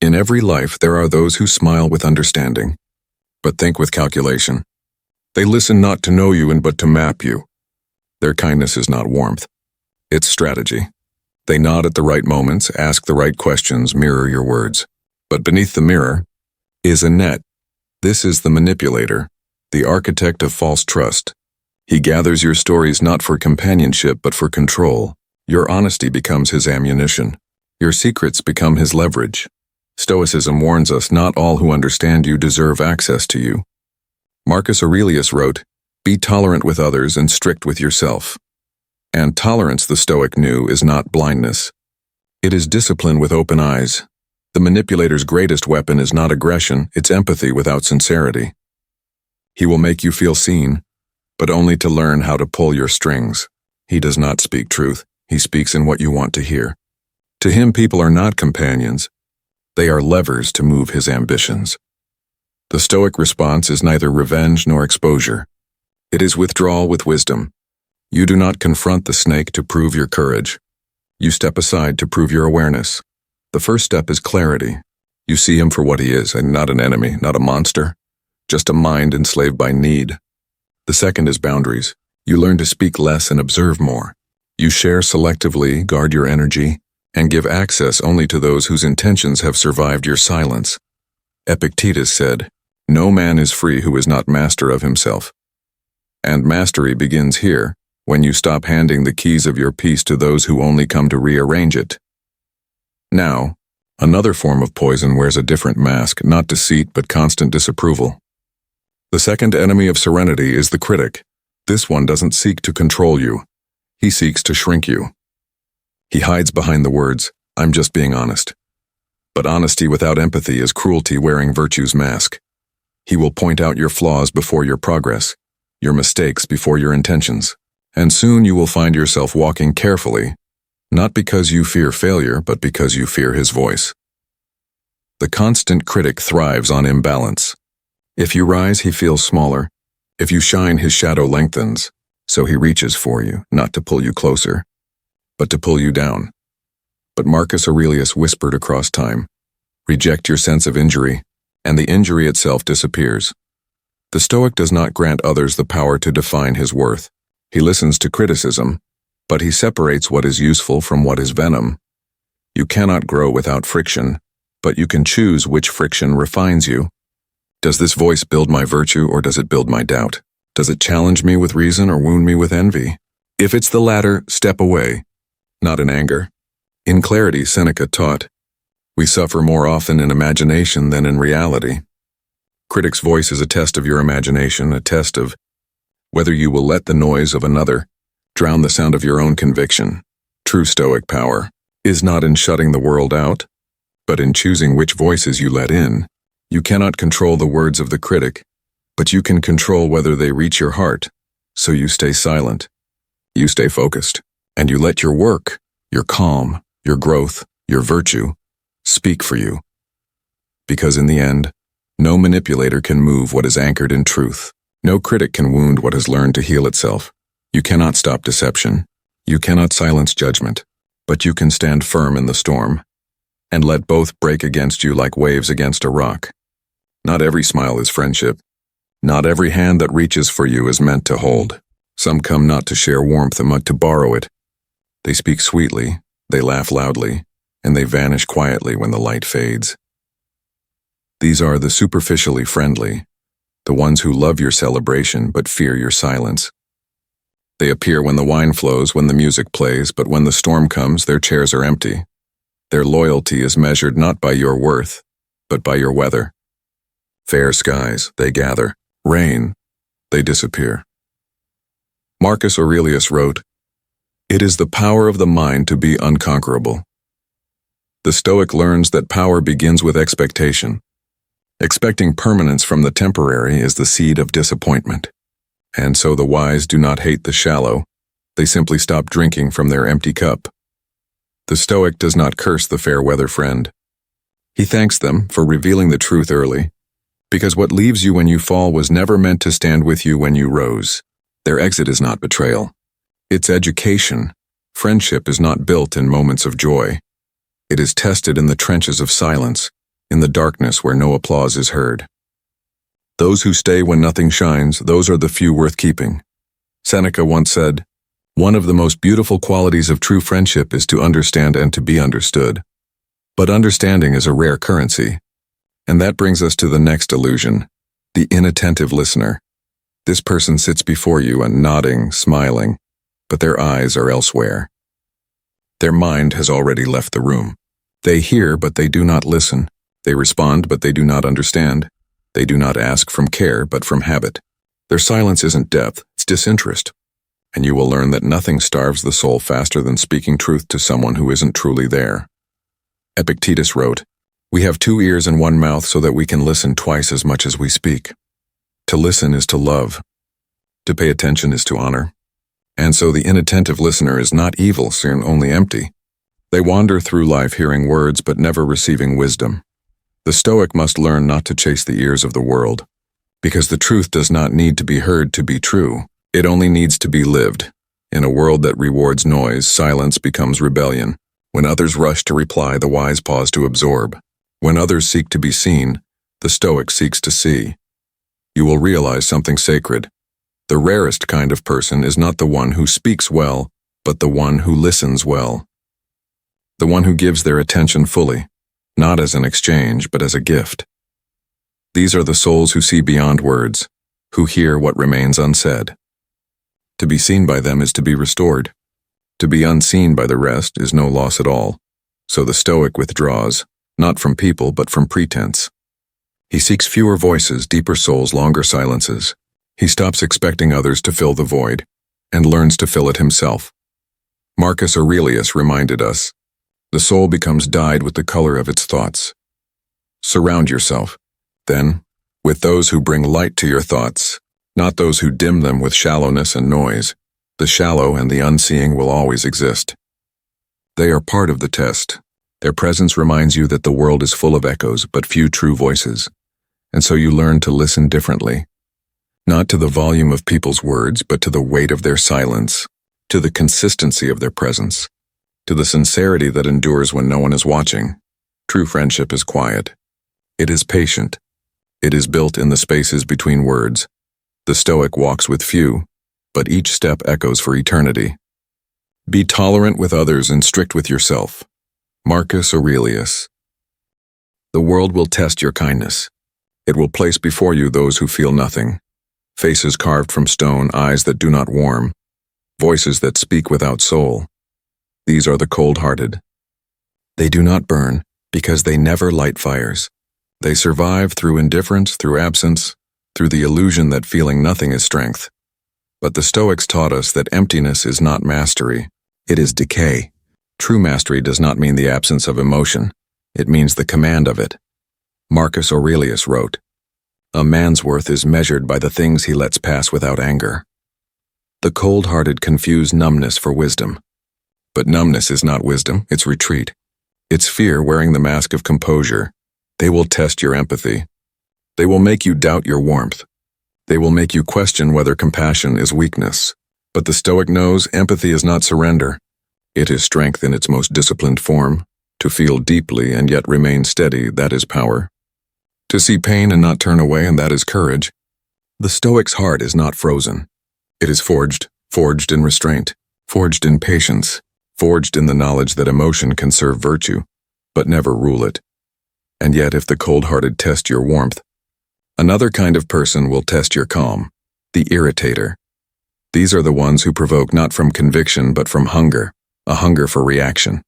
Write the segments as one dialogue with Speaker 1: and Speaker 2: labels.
Speaker 1: In every life there are those who smile with understanding, but think with calculation. They listen not to know you but to map you. Their kindness is not warmth, it's strategy. They nod at the right moments, ask the right questions, mirror your words. But beneath the mirror is a net. This is the manipulator, the architect of false trust. He gathers your stories not for companionship but for control. Your honesty becomes his ammunition. Your secrets become his leverage. Stoicism warns us not all who understand you deserve access to you. Marcus Aurelius wrote, "Be tolerant with others and strict with yourself." And tolerance, the Stoic knew, is not blindness. It is discipline with open eyes. The manipulator's greatest weapon is not aggression, it's empathy without sincerity. He will make you feel seen, but only to learn how to pull your strings. He does not speak truth, he speaks in what you want to hear. To him, people are not companions. They are levers to move his ambitions. The Stoic response is neither revenge nor exposure. It is withdrawal with wisdom. You do not confront the snake to prove your courage. You step aside to prove your awareness. The first step is clarity. You see him for what he is, and not an enemy, not a monster, just a mind enslaved by need. The second is boundaries. You learn to speak less and observe more. You share selectively, guard your energy, and give access only to those whose intentions have survived your silence. Epictetus said, "No man is free who is not master of himself." And mastery begins here, when you stop handing the keys of your peace to those who only come to rearrange it. Now, another form of poison wears a different mask, not deceit but constant disapproval. The second enemy of serenity is the critic. This one doesn't seek to control you. He seeks to shrink you. He hides behind the words, "I'm just being honest." But honesty without empathy is cruelty wearing virtue's mask. He will point out your flaws before your progress, your mistakes before your intentions. And soon you will find yourself walking carefully, not because you fear failure, but because you fear his voice. The constant critic thrives on imbalance. If you rise, he feels smaller. If you shine, his shadow lengthens. So he reaches for you, not to pull you closer, but to pull you down. But Marcus Aurelius whispered across time, "Reject your sense of injury, and the injury itself disappears." The Stoic does not grant others the power to define his worth. He listens to criticism, but he separates what is useful from what is venom. You cannot grow without friction, but you can choose which friction refines you. Does this voice build my virtue or does it build my doubt? Does it challenge me with reason or wound me with envy? If it's the latter, step away, not in anger. In clarity, Seneca taught, "We suffer more often in imagination than in reality." Critic's voice is a test of your imagination, a test of whether you will let the noise of another drown the sound of your own conviction. True Stoic power is not in shutting the world out, but in choosing which voices you let in. You cannot control the words of the critic, but you can control whether they reach your heart, so you stay silent, you stay focused, and you let your work, your calm, your growth, your virtue, speak for you. Because in the end, no manipulator can move what is anchored in truth. No critic can wound what has learned to heal itself. You cannot stop deception. You cannot silence judgment. But you can stand firm in the storm and let both break against you like waves against a rock. Not every smile is friendship. Not every hand that reaches for you is meant to hold. Some come not to share warmth but to borrow it. They speak sweetly, they laugh loudly, and they vanish quietly when the light fades. These are the superficially friendly, the ones who love your celebration but fear your silence. They appear when the wine flows, when the music plays, but when the storm comes, their chairs are empty. Their loyalty is measured not by your worth, but by your weather. Fair skies, they gather. Rain, they disappear. Marcus Aurelius wrote, "It is the power of the mind to be unconquerable." The Stoic learns that power begins with expectation. Expecting permanence from the temporary is the seed of disappointment. And so the wise do not hate the shallow, they simply stop drinking from their empty cup. The Stoic does not curse the fair-weather friend. He thanks them for revealing the truth early, because what leaves you when you fall was never meant to stand with you when you rose. Their exit is not betrayal. It's education. Friendship is not built in moments of joy. It is tested in the trenches of silence. in the darkness where no applause is heard. Those who stay when nothing shines, those are the few worth keeping. Seneca once said, "One of the most beautiful qualities of true friendship is to understand and to be understood." But understanding is a rare currency. And that brings us to the next illusion, the inattentive listener. This person sits before you and nodding, smiling, but their eyes are elsewhere. Their mind has already left the room. They hear, but they do not listen. They respond, but they do not understand. They do not ask from care, but from habit. Their silence isn't depth, it's disinterest. And you will learn that nothing starves the soul faster than speaking truth to someone who isn't truly there. Epictetus wrote, "We have 2 ears and 1 mouth so that we can listen twice as much as we speak." To listen is to love. To pay attention is to honor. And so the inattentive listener is not evil, soon only empty. They wander through life hearing words but never receiving wisdom. The Stoic must learn not to chase the ears of the world, because the truth does not need to be heard to be true. It only needs to be lived. In a world that rewards noise, silence becomes rebellion. When others rush to reply, the wise pause to absorb. When others seek to be seen, the Stoic seeks to see. You will realize something sacred. The rarest kind of person is not the one who speaks well, but the one who listens well. The one who gives their attention fully, not as an exchange, but as a gift. These are the souls who see beyond words, who hear what remains unsaid. To be seen by them is to be restored. To be unseen by the rest is no loss at all. So the Stoic withdraws, not from people, but from pretense. He seeks fewer voices, deeper souls, longer silences. He stops expecting others to fill the void, and learns to fill it himself. Marcus Aurelius reminded us, the soul becomes dyed with the color of its thoughts. Surround yourself, then, with those who bring light to your thoughts, not those who dim them with shallowness and noise. The shallow and the unseeing will always exist. They are part of the test. Their presence reminds you that the world is full of echoes, but few true voices. And so you learn to listen differently. Not to the volume of people's words, but to the weight of their silence, to the consistency of their presence, to the sincerity that endures when no one is watching. True friendship is quiet. It is patient. It is built in the spaces between words. The Stoic walks with few, but each step echoes for eternity. Be tolerant with others and strict with yourself. Marcus Aurelius. The world will test your kindness. It will place before you those who feel nothing. Faces carved from stone, eyes that do not warm, voices that speak without soul. These are the cold-hearted. They do not burn because they never light fires. They survive through indifference, through absence, through the illusion that feeling nothing is strength. But the Stoics taught us that emptiness is not mastery, it is decay. True mastery does not mean the absence of emotion, it means the command of it. Marcus Aurelius wrote, "A man's worth is measured by the things he lets pass without anger." The cold-hearted confuse numbness for wisdom. But numbness is not wisdom, it's retreat. It's fear wearing the mask of composure. They will test your empathy. They will make you doubt your warmth. They will make you question whether compassion is weakness. But the Stoic knows empathy is not surrender. It is strength in its most disciplined form. To feel deeply and yet remain steady, that is power. To see pain and not turn away, and that is courage. The Stoic's heart is not frozen. It is forged in restraint, forged in patience, forged in the knowledge that emotion can serve virtue, but never rule it. And yet if the cold-hearted test your warmth, another kind of person will test your calm, the irritator. These are the ones who provoke not from conviction but from hunger, a hunger for reaction.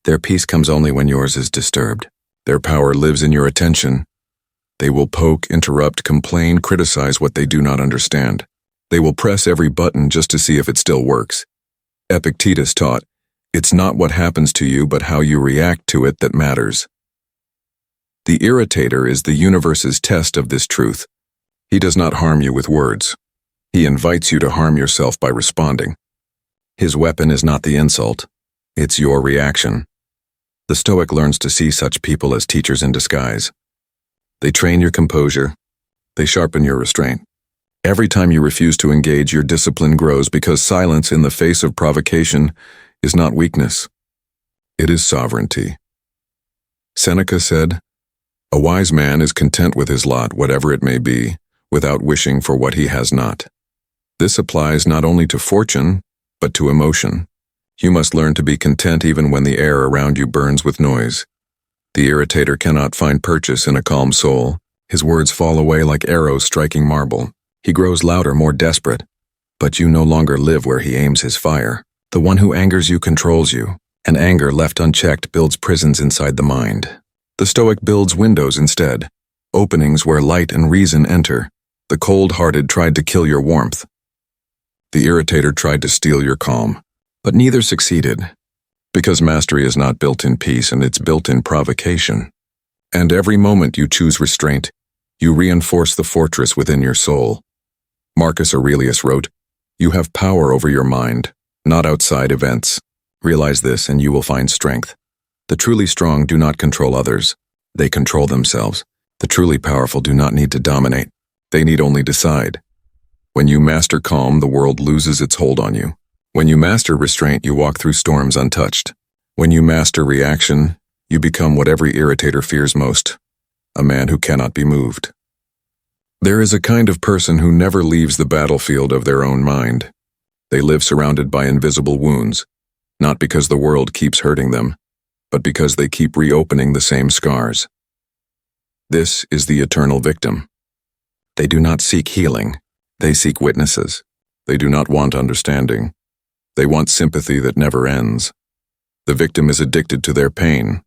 Speaker 1: Their peace comes only when yours is disturbed. Their power lives in your attention. They will poke, interrupt, complain, criticize what they do not understand. They will press every button just to see if it still works. Epictetus taught, "It's not what happens to you but how you react to it that matters." The irritator is the universe's test of this truth. He does not harm you with words. He invites you to harm yourself by responding. His weapon is not the insult. It's your reaction. The Stoic learns to see such people as teachers in disguise. They train your composure. They sharpen your restraint. Every time you refuse to engage, your discipline grows because silence in the face of provocation is not weakness. It is sovereignty. Seneca said, A wise man is content with his lot, whatever it may be, without wishing for what he has not. This applies not only to fortune, but to emotion. You must learn to be content even when the air around you burns with noise. The irritator cannot find purchase in a calm soul. His words fall away like arrows striking marble. He grows louder, more desperate. But you no longer live where he aims his fire. The one who angers you controls you, and anger left unchecked builds prisons inside the mind. The Stoic builds windows instead, openings where light and reason enter. The cold-hearted tried to kill your warmth. The irritator tried to steal your calm, but neither succeeded, because mastery is not built in peace and it's built in provocation. And every moment you choose restraint, you reinforce the fortress within your soul. Marcus Aurelius wrote, "You have power over your mind, not outside events. Realize this and you will find strength. The truly strong do not control others. They control themselves. The truly powerful do not need to dominate. They need only decide. When you master calm, the world loses its hold on you. When you master restraint, you walk through storms untouched. When you master reaction, you become what every irritator fears most, a man who cannot be moved." There is a kind of person who never leaves the battlefield of their own mind. They live surrounded by invisible wounds, not because the world keeps hurting them, but because they keep reopening the same scars. This is the eternal victim. They do not seek healing. They seek witnesses. They do not want understanding. They want sympathy that never ends. The victim is addicted to their pain.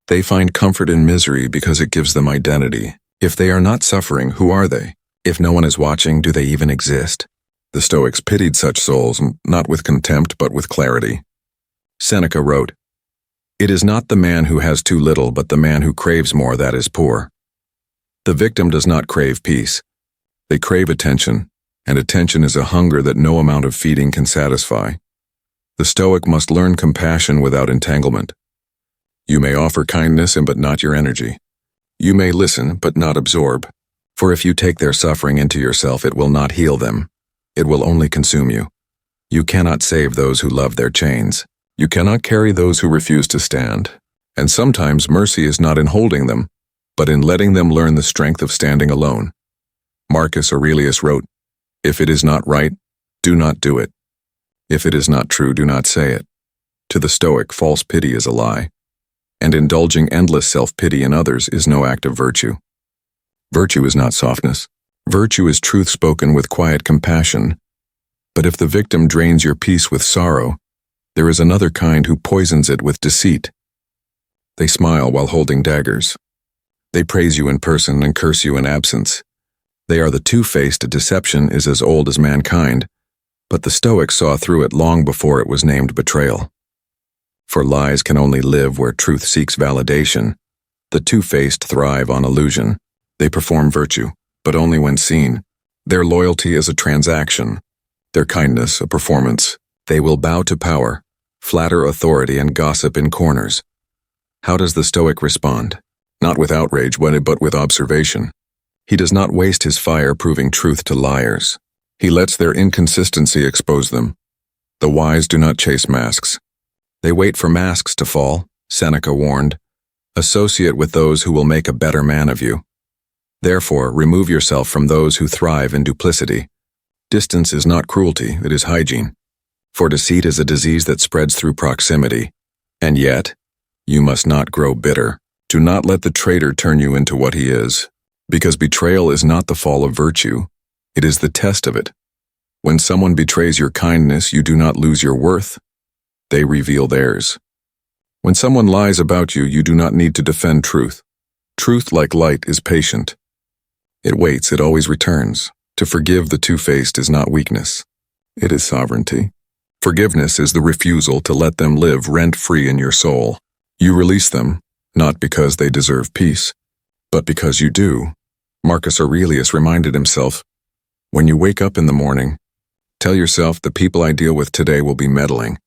Speaker 1: They find comfort in misery because it gives them identity. If they are not suffering, who are they? If no one is watching, do they even exist? The Stoics pitied such souls, not with contempt but with clarity. Seneca wrote, "It is not the man who has too little, but the man who craves more that is poor." The victim does not crave peace. They crave attention, and attention is a hunger that no amount of feeding can satisfy. The Stoic must learn compassion without entanglement. You may offer kindness but not your energy. You may listen but not absorb. For if you take their suffering into yourself, it will not heal them. It will only consume you. You cannot save those who love their chains. You cannot carry those who refuse to stand. And sometimes mercy is not in holding them, but in letting them learn the strength of standing alone. Marcus Aurelius wrote, "If it is not right, do not do it. If it is not true, do not say it." To the Stoic, false pity is a lie, and indulging endless self-pity in others is no act of virtue. Virtue is not softness. Virtue is truth spoken with quiet compassion. But if the victim drains your peace with sorrow, there is another kind who poisons it with deceit. They smile while holding daggers. They praise you in person and curse you in absence. They are the two-faced. Deception is as old as mankind, but the Stoics saw through it long before it was named betrayal. For lies can only live where truth seeks validation. The two-faced thrive on illusion. They perform virtue, but only when seen. Their loyalty is a transaction, their kindness a performance. They will bow to power, flatter authority, and gossip in corners. How does the Stoic respond? Not with outrage, but with observation. He does not waste his fire proving truth to liars. He lets their inconsistency expose them. The wise do not chase masks. They wait for masks to fall, Seneca warned. Associate with those who will make a better man of you. Therefore, remove yourself from those who thrive in duplicity. Distance is not cruelty, it is hygiene. For deceit is a disease that spreads through proximity. And yet, you must not grow bitter. Do not let the traitor turn you into what he is. Because betrayal is not the fall of virtue, it is the test of it. When someone betrays your kindness, you do not lose your worth. They reveal theirs. When someone lies about you, you do not need to defend truth. Truth, like light, is patient. It waits, it always returns. To forgive the two-faced is not weakness. It is sovereignty. Forgiveness is the refusal to let them live rent-free in your soul. You release them, not because they deserve peace, but because you do. Marcus Aurelius reminded himself, "When you wake up in the morning, tell yourself the people I deal with today will be meddling,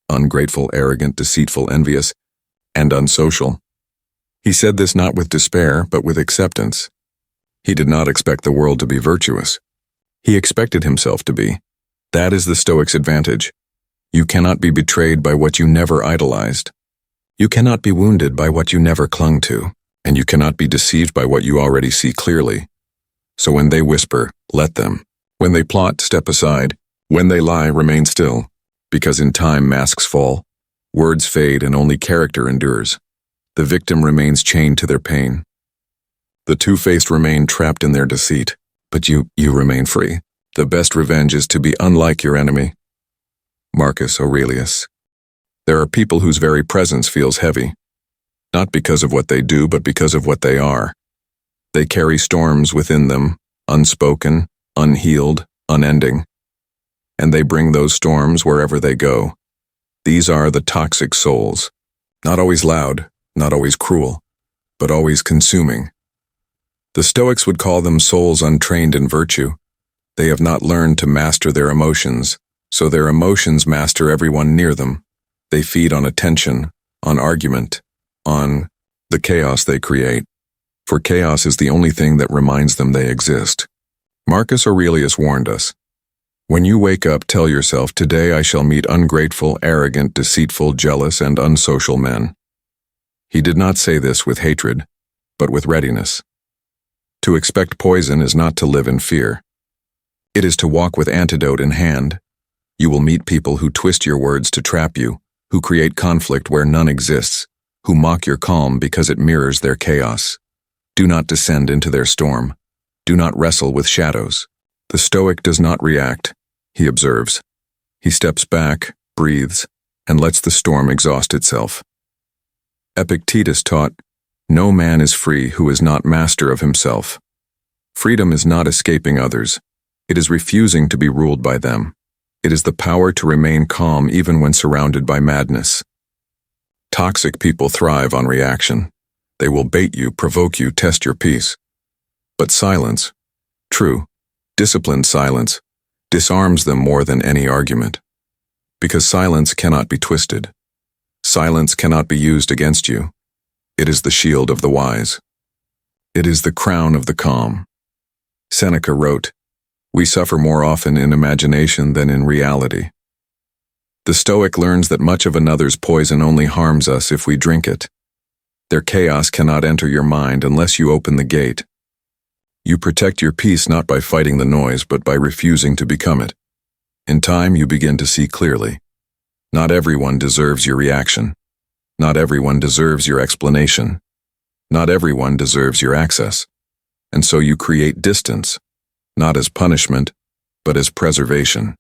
Speaker 1: ungrateful, arrogant, deceitful, envious, and unsocial." He said this not with despair, but with acceptance. He did not expect the world to be virtuous. He expected himself to be. That is the Stoic's advantage. You cannot be betrayed by what you never idolized. You cannot be wounded by what you never clung to. and you cannot be deceived by what you already see clearly. So when they whisper, let them. When they plot, step aside. When they lie, remain still. Because in time masks fall, words fade, and only character endures. The victim remains chained to their pain. The two-faced remain trapped in their deceit, but you remain free. The best revenge is to be unlike your enemy. Marcus Aurelius. There are people whose very presence feels heavy, not because of what they do, but because of what they are. They carry storms within them, unspoken, unhealed, unending. And they bring those storms wherever they go. These are the toxic souls, not always loud, not always cruel, but always consuming. The Stoics would call them souls untrained in virtue. They have not learned to master their emotions, so their emotions master everyone near them. They feed on attention, on argument, on the chaos they create. For chaos is the only thing that reminds them they exist. Marcus Aurelius warned us, when you wake up, tell yourself, today I shall meet ungrateful, arrogant, deceitful, jealous, and unsocial men. He did not say this with hatred, but with readiness. To expect poison is not to live in fear. It is to walk with antidote in hand. You will meet people who twist your words to trap you, who create conflict where none exists, who mock your calm because it mirrors their chaos. Do not descend into their storm. Do not wrestle with shadows. The Stoic does not react, he observes. He steps back, breathes, and lets the storm exhaust itself. Epictetus taught, no man is free who is not master of himself. Freedom is not escaping others. It is refusing to be ruled by them. It is the power to remain calm even when surrounded by madness. Toxic people thrive on reaction. They will bait you, provoke you, test your peace. But silence, true, disciplined silence, disarms them more than any argument. Because silence cannot be twisted. Silence cannot be used against you. It is the shield of the wise. It is the crown of the calm. Seneca wrote, we suffer more often in imagination than in reality. The Stoic learns that much of another's poison only harms us if we drink it. Their chaos cannot enter your mind unless you open the gate. You protect your peace not by fighting the noise, but by refusing to become it. In time, you begin to see clearly. Not everyone deserves your reaction. Not everyone deserves your explanation. Not everyone deserves your access. And so you create distance, not as punishment, but as preservation.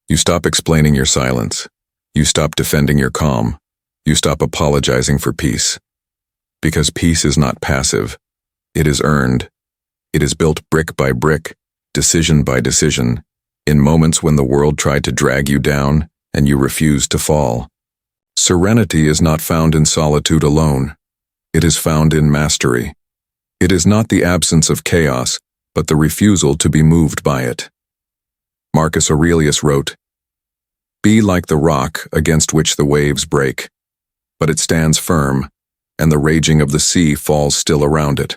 Speaker 1: You stop explaining your silence. You stop defending your calm. You stop apologizing for peace. Because peace is not passive. It is earned. It is built brick by brick, decision by decision, in moments when the world tried to drag you down and you refused to fall. Serenity is not found in solitude alone. It is found in mastery. It is not the absence of chaos, but the refusal to be moved by it. Marcus Aurelius wrote, be like the rock against which the waves break, but it stands firm, and the raging of the sea falls still around it.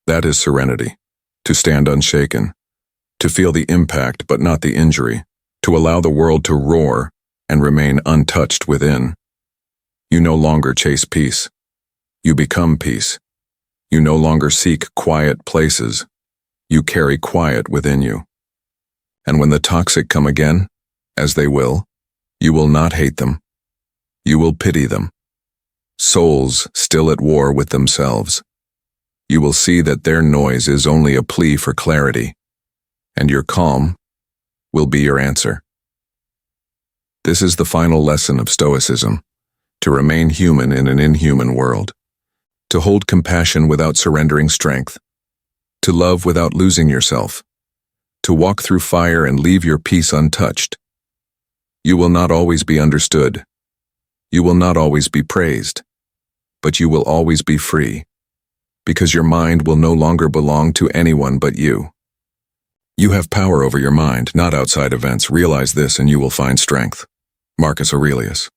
Speaker 1: That is serenity, to stand unshaken, to feel the impact but not the injury, to allow the world to roar and remain untouched within. You no longer chase peace. You become peace. You no longer seek quiet places. You carry quiet within you. And when the toxic come again, as they will, you will not hate them. You will pity them. Souls still at war with themselves. You will see that their noise is only a plea for clarity, and your calm will be your answer. This is the final lesson of Stoicism, to remain human in an inhuman world, to hold compassion without surrendering strength, to love without losing yourself, to walk through fire and leave your peace untouched. You will not always be understood. You will not always be praised, but you will always be free, because your mind will no longer belong to anyone but you. You have power over your mind, not outside events. Realize this and you will find strength. Marcus Aurelius.